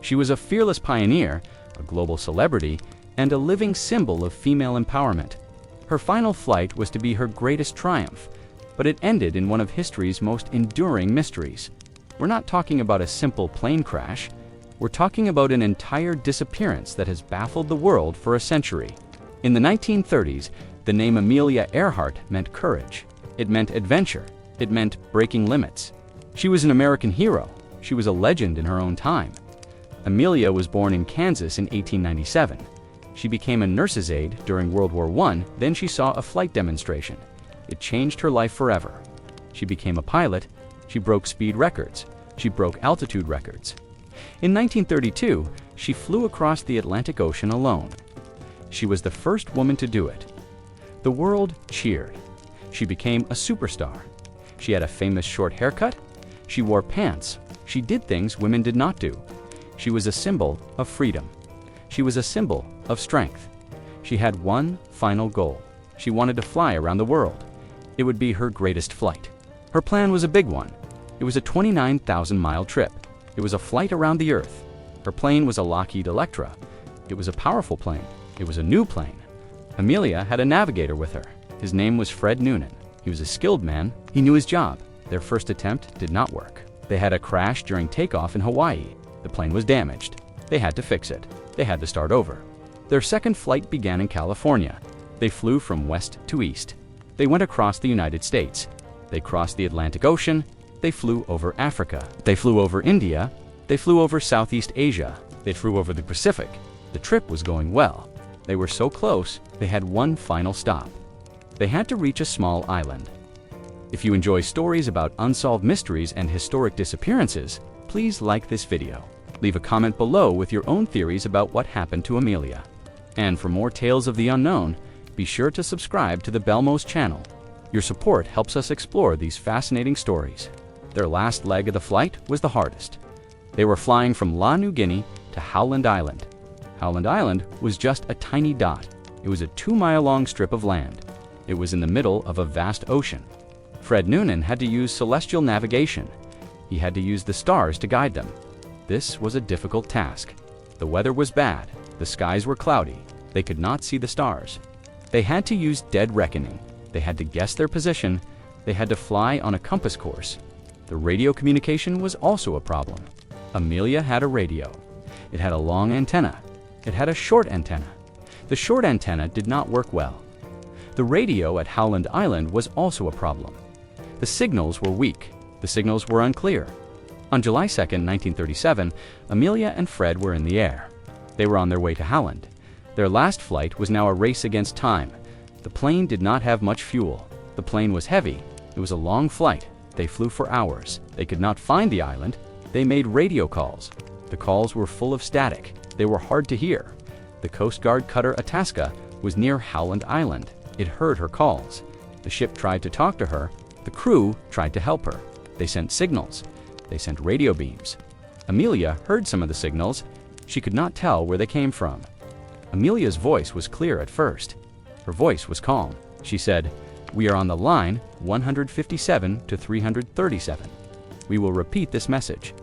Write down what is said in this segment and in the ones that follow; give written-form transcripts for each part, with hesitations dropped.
She was a fearless pioneer, a global celebrity, and a living symbol of female empowerment. Her final flight was to be her greatest triumph, but it ended in one of history's most enduring mysteries. We're not talking about a simple plane crash. We're talking about an entire disappearance that has baffled the world for a century. In the 1930s, the name Amelia Earhart meant courage. It meant adventure. It meant breaking limits. She was an American hero. She was a legend in her own time. Amelia was born in Kansas in 1897. She became a nurse's aide during World War I, then she saw a flight demonstration. It changed her life forever. She became a pilot. She broke speed records. She broke altitude records. In 1932, she flew across the Atlantic Ocean alone. She was the first woman to do it. The world cheered. She became a superstar. She had a famous short haircut. She wore pants. She did things women did not do. She was a symbol of freedom. She was a symbol of strength. She had one final goal. She wanted to fly around the world. It would be her greatest flight. Her plan was a big one. It was a 29,000-mile trip. It was a flight around the Earth. Her plane was a Lockheed Electra. It was a powerful plane. It was a new plane. Amelia had a navigator with her. His name was Fred Noonan. He was a skilled man. He knew his job. Their first attempt did not work. They had a crash during takeoff in Hawaii. The plane was damaged. They had to fix it. They had to start over. Their second flight began in California. They flew from west to east. They went across the United States. They crossed the Atlantic Ocean. They flew over Africa. They flew over India. They flew over Southeast Asia. They flew over the Pacific. The trip was going well. They were so close, they had one final stop. They had to reach a small island. If you enjoy stories about unsolved mysteries and historic disappearances, please like this video. Leave a comment below with your own theories about what happened to Amelia. And for more tales of the unknown, be sure to subscribe to the Belmoze channel. Your support helps us explore these fascinating stories. Their last leg of the flight was the hardest. They were flying from La New Guinea to Howland Island. Howland Island was just a tiny dot. It was a 2-mile-long strip of land. It was in the middle of a vast ocean. Fred Noonan had to use celestial navigation. He had to use the stars to guide them. This was a difficult task. The weather was bad. The skies were cloudy. They could not see the stars. They had to use dead reckoning. They had to guess their position. They had to fly on a compass course. The radio communication was also a problem. Amelia had a radio. It had a long antenna. It had a short antenna. The short antenna did not work well. The radio at Howland Island was also a problem. The signals were weak. The signals were unclear. On July 2, 1937, Amelia and Fred were in the air. They were on their way to Howland. Their last flight was now a race against time. The plane did not have much fuel. The plane was heavy. It was a long flight. They flew for hours. They could not find the island. They made radio calls. The calls were full of static. They were hard to hear. The Coast Guard cutter Itasca was near Howland Island. It heard her calls. The ship tried to talk to her. The crew tried to help her. They sent signals. They sent radio beams. Amelia heard some of the signals. She could not tell where they came from. Amelia's voice was clear at first. Her voice was calm. She said, "We are on the line 157 to 337. We will repeat this message."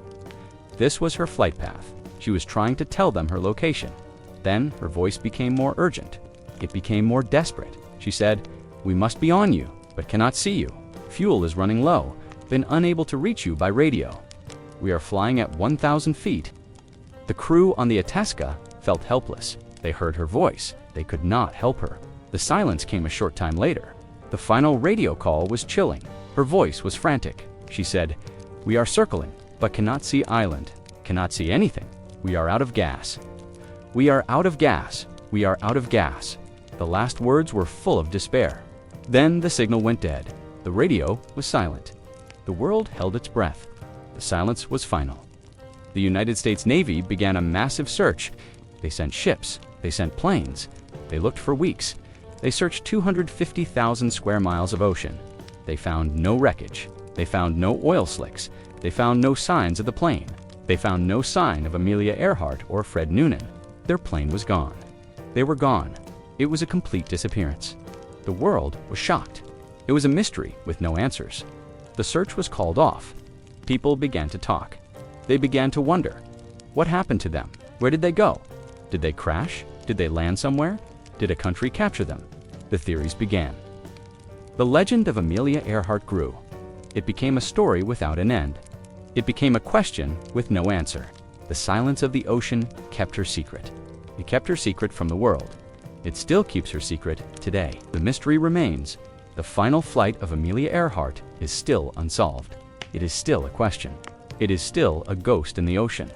This was her flight path. She was trying to tell them her location. Then her voice became more urgent. It became more desperate. She said, "We must be on you, but cannot see you. Fuel is running low. Been unable to reach you by radio. We are flying at 1,000 feet. The crew on the Itasca felt helpless. They heard her voice. They could not help her. The silence came a short time later. The final radio call was chilling. Her voice was frantic. She said, "We are circling, but cannot see island. Cannot see anything. We are out of gas. We are out of gas. We are out of gas." The last words were full of despair. Then the signal went dead. The radio was silent. The world held its breath. The silence was final. The United States Navy began a massive search. They sent ships. They sent planes. They looked for weeks. They searched 250,000 square miles of ocean. They found no wreckage. They found no oil slicks. They found no signs of the plane. They found no sign of Amelia Earhart or Fred Noonan. Their plane was gone. They were gone. It was a complete disappearance. The world was shocked. It was a mystery with no answers. The search was called off. People began to talk. They began to wonder. What happened to them? Where did they go? Did they crash? Did they land somewhere? Did a country capture them? The theories began. The legend of Amelia Earhart grew. It became a story without an end. It became a question with no answer. The silence of the ocean kept her secret. It kept her secret from the world. It still keeps her secret today. The mystery remains. The final flight of Amelia Earhart is still unsolved. It is still a question. It is still a ghost in the ocean.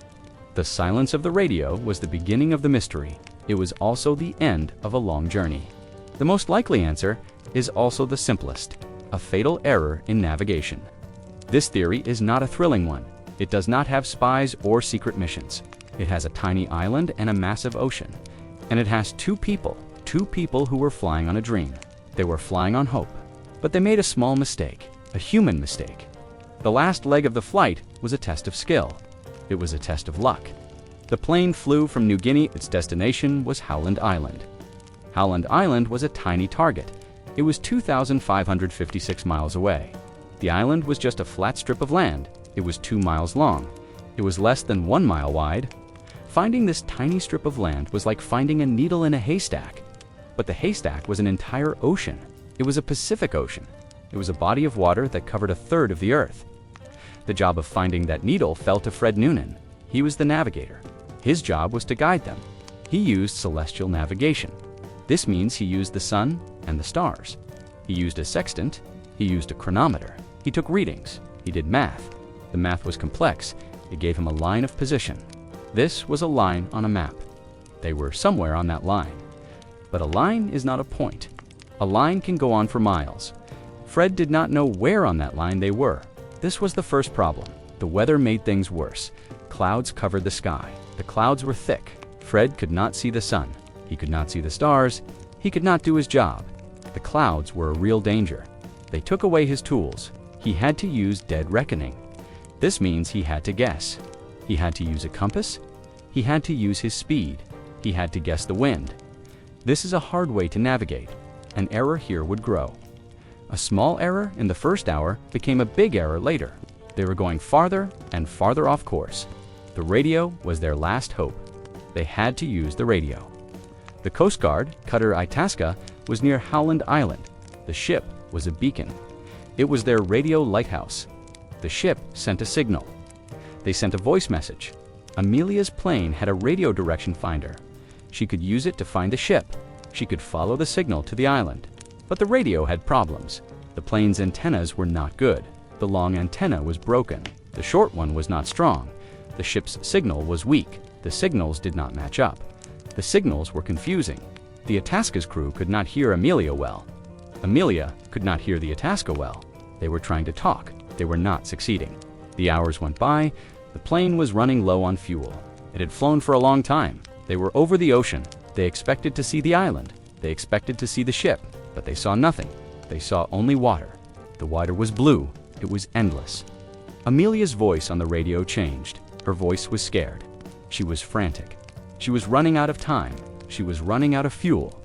The silence of the radio was the beginning of the mystery. It was also the end of a long journey. The most likely answer is also the simplest: a fatal error in navigation. This theory is not a thrilling one. It does not have spies or secret missions. It has a tiny island and a massive ocean. And it has two people who were flying on a dream. They were flying on hope. But they made a small mistake, a human mistake. The last leg of the flight was a test of skill. It was a test of luck. The plane flew from New Guinea. Its destination was Howland Island. Howland Island was a tiny target. It was 2,556 miles away. The island was just a flat strip of land. It was 2 miles long. It was less than 1 mile wide. Finding this tiny strip of land was like finding a needle in a haystack. But the haystack was an entire ocean. It was a Pacific Ocean. It was a body of water that covered a third of the earth. The job of finding that needle fell to Fred Noonan. He was the navigator. His job was to guide them. He used celestial navigation. This means he used the sun and the stars. He used a sextant. He used a chronometer. He took readings. He did math. The math was complex. It gave him a line of position. This was a line on a map. They were somewhere on that line. But a line is not a point. A line can go on for miles. Fred did not know where on that line they were. This was the first problem. The weather made things worse. Clouds covered the sky. The clouds were thick. Fred could not see the sun. He could not see the stars. He could not do his job. The clouds were a real danger. They took away his tools. He had to use dead reckoning. This means he had to guess. He had to use a compass. He had to use his speed. He had to guess the wind. This is a hard way to navigate. An error here would grow. A small error in the first hour became a big error later. They were going farther and farther off course. The radio was their last hope. They had to use the radio. The Coast Guard, cutter Itasca, was near Howland Island. The ship was a beacon. It was their radio lighthouse. The ship sent a signal. They sent a voice message. Amelia's plane had a radio direction finder. She could use it to find the ship. She could follow the signal to the island. But the radio had problems. The plane's antennas were not good. The long antenna was broken. The short one was not strong. The ship's signal was weak. The signals did not match up. The signals were confusing. The Itasca's crew could not hear Amelia well. Amelia could not hear the Itasca well. They were trying to talk. They were not succeeding. The hours went by. The plane was running low on fuel. It had flown for a long time. They were over the ocean. They expected to see the island. They expected to see the ship, but they saw nothing. They saw only water. The water was blue. It was endless. Amelia's voice on the radio changed. Her voice was scared. She was frantic. She was running out of time. She was running out of fuel.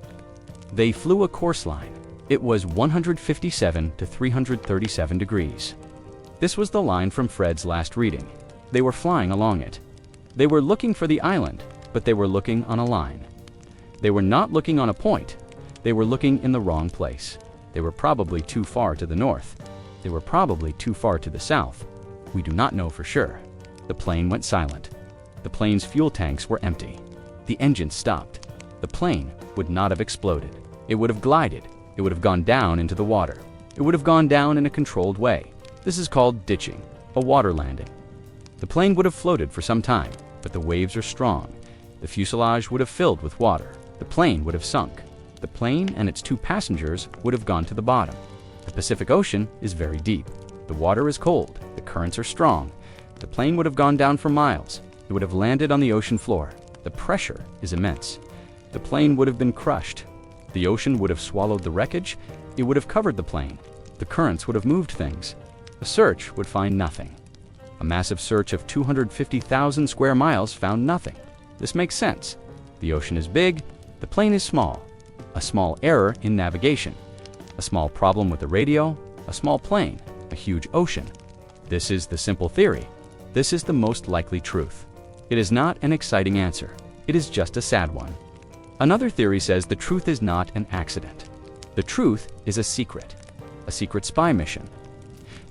They flew a course line. It was 157 to 337 degrees. This was the line from Fred's last reading. They were flying along it. They were looking for the island, but they were looking on a line. They were not looking on a point. They were looking in the wrong place. They were probably too far to the north. They were probably too far to the south. We do not know for sure. The plane went silent. The plane's fuel tanks were empty. The engine stopped. The plane would not have exploded. It would have glided. It would have gone down into the water. It would have gone down in a controlled way. This is called ditching, a water landing. The plane would have floated for some time, but the waves are strong. The fuselage would have filled with water. The plane would have sunk. The plane and its 2 passengers would have gone to the bottom. The Pacific Ocean is very deep. The water is cold. The currents are strong. The plane would have gone down for miles. It would have landed on the ocean floor. The pressure is immense. The plane would have been crushed. The ocean would have swallowed the wreckage. It would have covered the plane. The currents would have moved things. A search would find nothing. A massive search of 250,000 square miles found nothing. This makes sense. The ocean is big. The plane is small. A small error in navigation. A small problem with the radio. A small plane. A huge ocean. This is the simple theory. This is the most likely truth. It is not an exciting answer. It is just a sad one. Another theory says the truth is not an accident. The truth is a secret spy mission.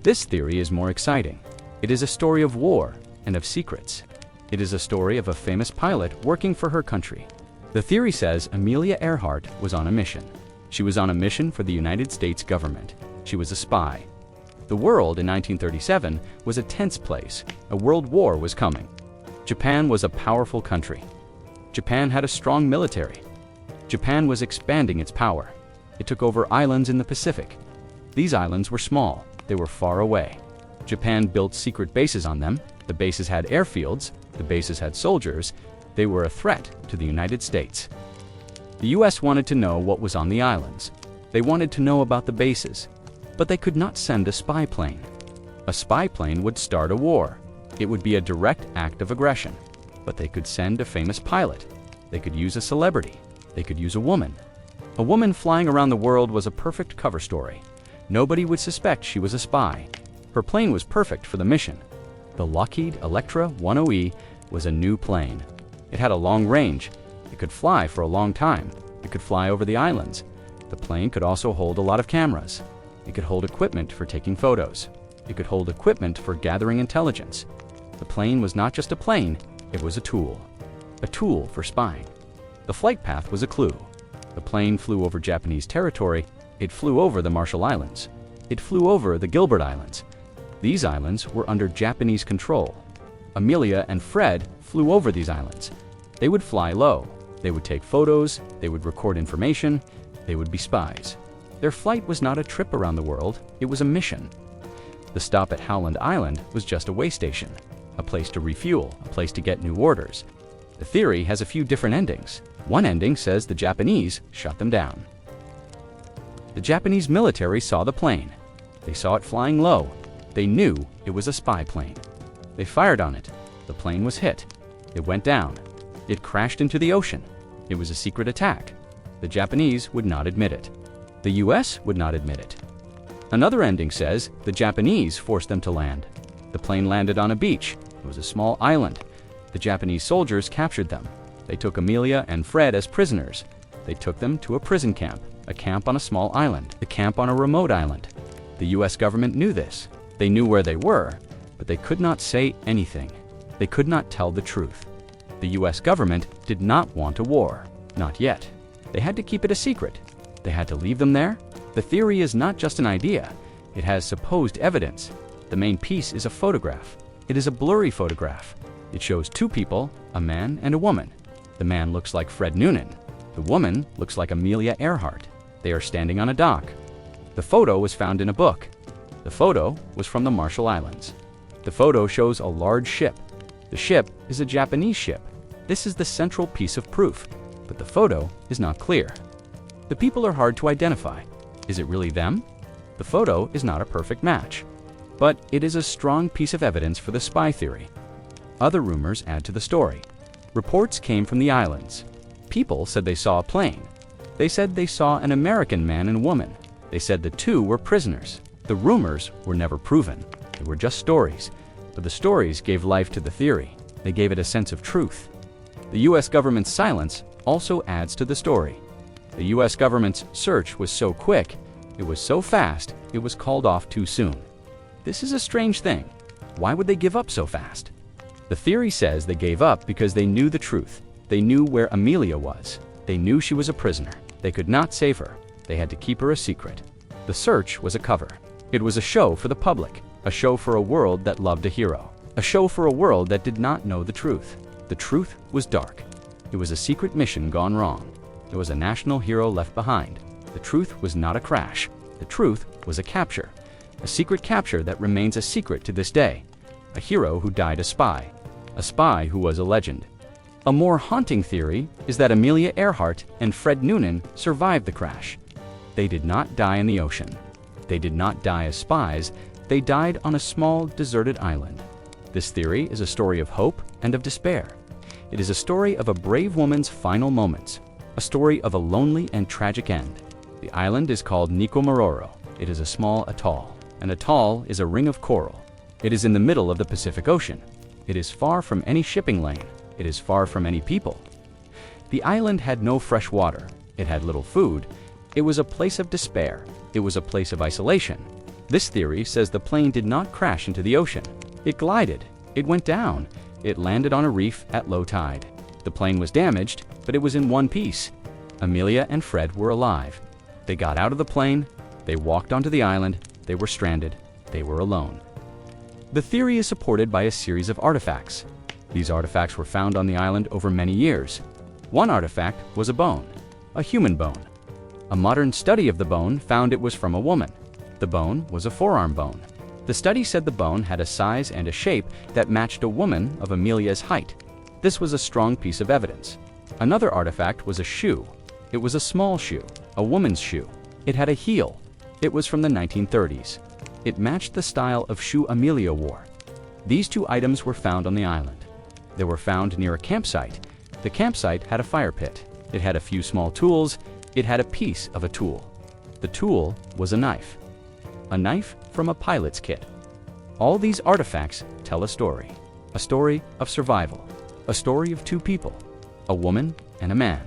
This theory is more exciting. It is a story of war and of secrets. It is a story of a famous pilot working for her country. The theory says Amelia Earhart was on a mission. She was on a mission for the United States government. She was a spy. The world in 1937 was a tense place. A world war was coming. Japan was a powerful country. Japan had a strong military. Japan was expanding its power. It took over islands in the Pacific. These islands were small. They were far away. Japan built secret bases on them. The bases had airfields. The bases had soldiers. They were a threat to the United States. The US wanted to know what was on the islands. They wanted to know about the bases. But they could not send a spy plane. A spy plane would start a war. It would be a direct act of aggression. But they could send a famous pilot. They could use a celebrity. They could use a woman. A woman flying around the world was a perfect cover story. Nobody would suspect she was a spy. Her plane was perfect for the mission. The Lockheed Electra 10E was a new plane. It had a long range. It could fly for a long time. It could fly over the islands. The plane could also hold a lot of cameras. It could hold equipment for taking photos. It could hold equipment for gathering intelligence. The plane was not just a plane, it was a tool for spying. The flight path was a clue. The plane flew over Japanese territory. It flew over the Marshall Islands. It flew over the Gilbert Islands. These islands were under Japanese control. Amelia and Fred flew over these islands. They would fly low. They would take photos. They would record information. They would be spies. Their flight was not a trip around the world. It was a mission. The stop at Howland Island was just a way station, a place to refuel, a place to get new orders. The theory has a few different endings. One ending says the Japanese shut them down. The Japanese military saw the plane. They saw it flying low. They knew it was a spy plane. They fired on it. The plane was hit. It went down. It crashed into the ocean. It was a secret attack. The Japanese would not admit it. The US would not admit it. Another ending says the Japanese forced them to land. The plane landed on a beach. It was a small island. The Japanese soldiers captured them. They took Amelia and Fred as prisoners. They took them to a prison camp, a camp on a small island, a camp on a remote island. The US government knew this. They knew where they were, but they could not say anything. They could not tell the truth. The US government did not want a war. Not yet. They had to keep it a secret. They had to leave them there. The theory is not just an idea. It has supposed evidence. The main piece is a photograph. It is a blurry photograph. It shows two people, a man and a woman. The man looks like Fred Noonan. The woman looks like Amelia Earhart. They are standing on a dock. The photo was found in a book. The photo was from the Marshall Islands. The photo shows a large ship. The ship is a Japanese ship. This is the central piece of proof, but the photo is not clear. The people are hard to identify. Is it really them? The photo is not a perfect match, but it is a strong piece of evidence for the spy theory. Other rumors add to the story. Reports came from the islands. People said they saw a plane. They said they saw an American man and woman. They said the two were prisoners. The rumors were never proven. They were just stories, but the stories gave life to the theory. They gave it a sense of truth. The US government's silence also adds to the story. The US government's search was so quick, it was so fast, it was called off too soon. This is a strange thing. Why would they give up so fast? The theory says they gave up because they knew the truth. They knew where Amelia was. They knew she was a prisoner. They could not save her. They had to keep her a secret. The search was a cover. It was a show for the public, a show for a world that loved a hero, a show for a world that did not know the truth. The truth was dark. It was a secret mission gone wrong. There was a national hero left behind. The truth was not a crash. The truth was a capture. A secret capture that remains a secret to this day. A hero who died a spy who was a legend. A more haunting theory is that Amelia Earhart and Fred Noonan survived the crash. They did not die in the ocean. They did not die as spies. They died on a small, deserted island. This theory is a story of hope and of despair. It is a story of a brave woman's final moments, a story of a lonely and tragic end. The island is called Nikomororo. It is a small atoll. An atoll is a ring of coral. It is in the middle of the Pacific Ocean. It is far from any shipping lane. It is far from any people. The island had no fresh water. It had little food. It was a place of despair. It was a place of isolation. This theory says the plane did not crash into the ocean. It glided. It went down. It landed on a reef at low tide. The plane was damaged, but it was in one piece. Amelia and Fred were alive. They got out of the plane. They walked onto the island. They were stranded. They were alone. The theory is supported by a series of artifacts. These artifacts were found on the island over many years. One artifact was a bone, a human bone. A modern study of the bone found it was from a woman. The bone was a forearm bone. The study said the bone had a size and a shape that matched a woman of Amelia's height. This was a strong piece of evidence. Another artifact was a shoe. It was a small shoe, a woman's shoe. It had a heel. It was from the 1930s. It matched the style of shoe Amelia wore. These two items were found on the island. They were found near a campsite. The campsite had a fire pit. It had a few small tools. It had a piece of a tool. The tool was a knife. A knife from a pilot's kit. All these artifacts tell a story of survival, a story of two people, a woman and a man.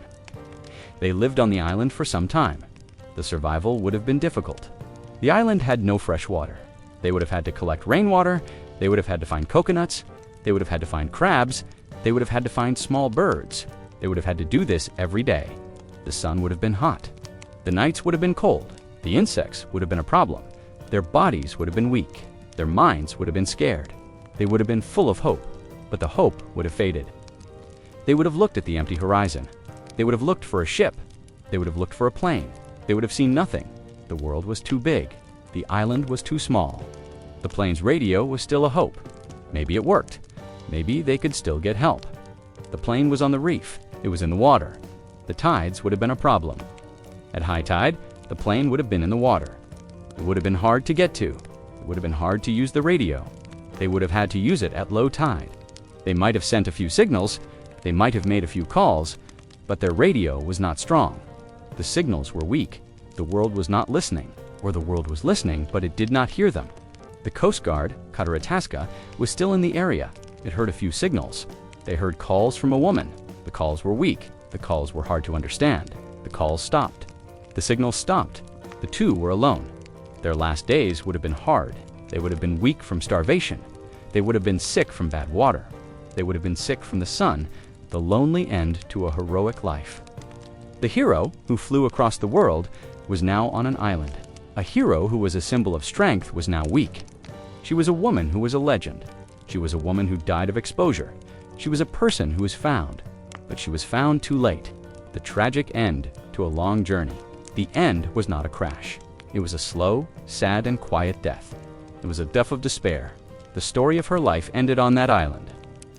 They lived on the island for some time. The survival would have been difficult. The island had no fresh water. They would have had to collect rainwater. They would have had to find coconuts. They would have had to find crabs. They would have had to find small birds. They would have had to do this every day. The sun would have been hot. The nights would have been cold. The insects would have been a problem. Their bodies would have been weak. Their minds would have been scared. They would have been full of hope, but the hope would have faded. They would have looked at the empty horizon. They would have looked for a ship. They would have looked for a plane. They would have seen nothing. The world was too big. The island was too small. The plane's radio was still a hope. Maybe it worked. Maybe they could still get help. The plane was on the reef. It was in the water. The tides would have been a problem. At high tide, the plane would have been in the water. It would have been hard to get to. It would have been hard to use the radio. They would have had to use it at low tide. They might have sent a few signals. They might have made a few calls, but their radio was not strong. The signals were weak. The world was not listening, or the world was listening, but it did not hear them. The Coast Guard, Katarataska, was still in the area. It heard a few signals. They heard calls from a woman. The calls were weak. The calls were hard to understand. The calls stopped. The signals stopped. The two were alone. Their last days would have been hard. They would have been weak from starvation. They would have been sick from bad water. They would have been sick from the sun, the lonely end to a heroic life. The hero who flew across the world was now on an island. A hero who was a symbol of strength was now weak. She was a woman who was a legend. She was a woman who died of exposure. She was a person who was found, but she was found too late. The tragic end to a long journey. The end was not a crash. It was a slow, sad, and quiet death. It was a death of despair. The story of her life ended on that island.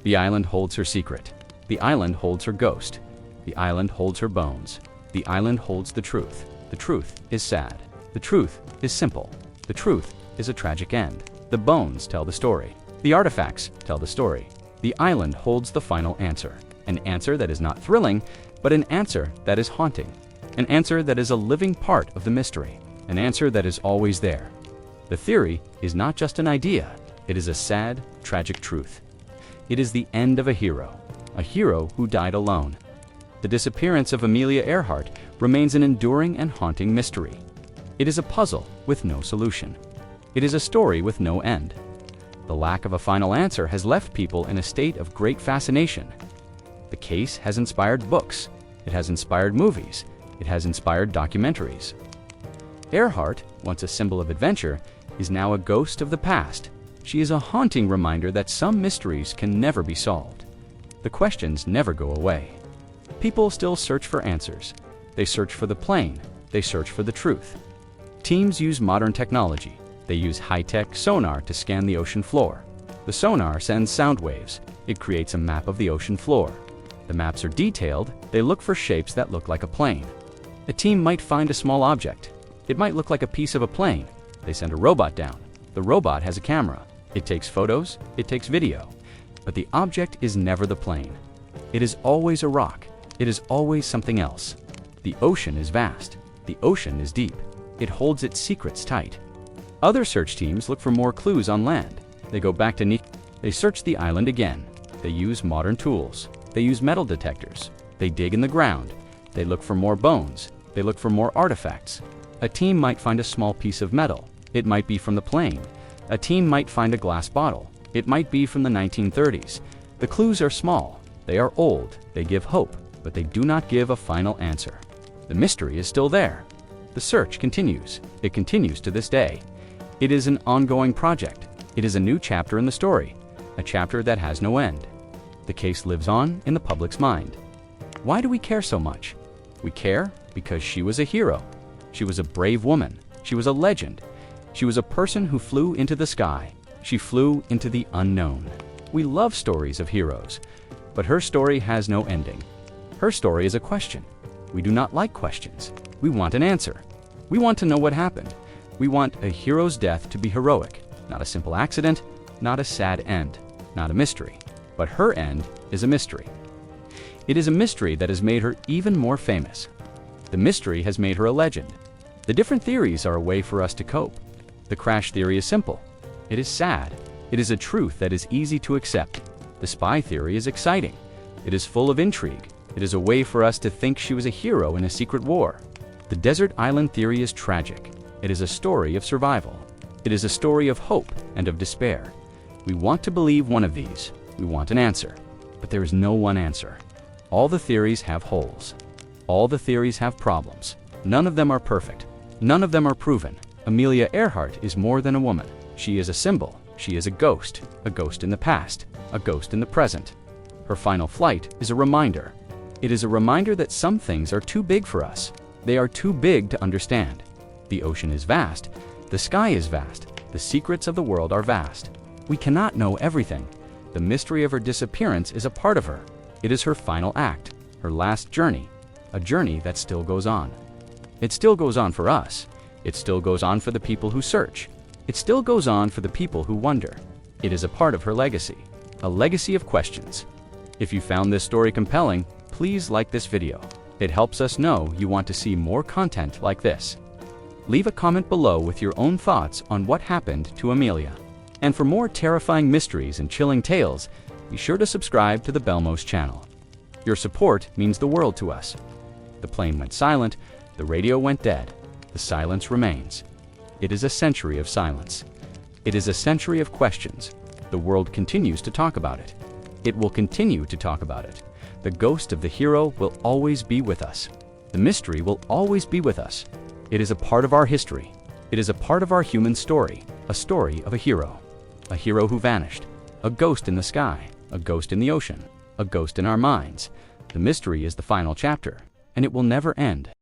The island holds her secret. The island holds her ghost. The island holds her bones. The island holds the truth. The truth is sad. The truth is simple. The truth is a tragic end. The bones tell the story. The artifacts tell the story. The island holds the final answer. An answer that is not thrilling, but an answer that is haunting. An answer that is a living part of the mystery. An answer that is always there. The theory is not just an idea. It is a sad, tragic truth. It is the end of a hero who died alone. The disappearance of Amelia Earhart remains an enduring and haunting mystery. It is a puzzle with no solution. It is a story with no end. The lack of a final answer has left people in a state of great fascination. The case has inspired books. It has inspired movies. It has inspired documentaries. Earhart, once a symbol of adventure, is now a ghost of the past. She is a haunting reminder that some mysteries can never be solved. The questions never go away. People still search for answers. They search for the plane. They search for the truth. Teams use modern technology. They use high-tech sonar to scan the ocean floor. The sonar sends sound waves. It creates a map of the ocean floor. The maps are detailed. They look for shapes that look like a plane. A team might find a small object. It might look like a piece of a plane. They send a robot down. The robot has a camera. It takes photos. It takes video. But the object is never the plane. It is always a rock. It is always something else. The ocean is vast. The ocean is deep. It holds its secrets tight. Other search teams look for more clues on land. They go back to They search the island again. They use modern tools. They use metal detectors. They dig in the ground. They look for more bones. They look for more artifacts. A team might find a small piece of metal. It might be from the plane. A team might find a glass bottle. It might be from the 1930s. The clues are small. They are old. They give hope, but they do not give a final answer. The mystery is still there. The search continues. It continues to this day. It is an ongoing project. It is a new chapter in the story, a chapter that has no end. The case lives on in the public's mind. Why do we care so much? We care because she was a hero. She was a brave woman. She was a legend. She was a person who flew into the sky. She flew into the unknown. We love stories of heroes, but her story has no ending. Her story is a question. We do not like questions. We want an answer. We want to know what happened. We want a hero's death to be heroic, not a simple accident, not a sad end, not a mystery. But her end is a mystery. It is a mystery that has made her even more famous. The mystery has made her a legend. The different theories are a way for us to cope. The crash theory is simple. It is sad. It is a truth that is easy to accept. The spy theory is exciting. It is full of intrigue. It is a way for us to think she was a hero in a secret war. The desert island theory is tragic. It is a story of survival. It is a story of hope and of despair. We want to believe one of these. We want an answer. But there is no one answer. All the theories have holes. All the theories have problems. None of them are perfect. None of them are proven. Amelia Earhart is more than a woman. She is a symbol. She is a ghost in the past, a ghost in the present. Her final flight is a reminder. It is a reminder that some things are too big for us. They are too big to understand. The ocean is vast. The sky is vast. The secrets of the world are vast. We cannot know everything. The mystery of her disappearance is a part of her. It is her final act, her last journey, a journey that still goes on. It still goes on for us. It still goes on for the people who search. It still goes on for the people who wonder. It is a part of her legacy, a legacy of questions. If you found this story compelling, please like this video. It helps us know you want to see more content like this. Leave a comment below with your own thoughts on what happened to Amelia. And for more terrifying mysteries and chilling tales, be sure to subscribe to the Belmoze channel. Your support means the world to us. The plane went silent, the radio went dead, the silence remains. It is a century of silence. It is a century of questions. The world continues to talk about it. It will continue to talk about it. The ghost of the hero will always be with us. The mystery will always be with us. It is a part of our history. It is a part of our human story, a story of a hero who vanished, a ghost in the sky, a ghost in the ocean, a ghost in our minds. The mystery is the final chapter, and it will never end.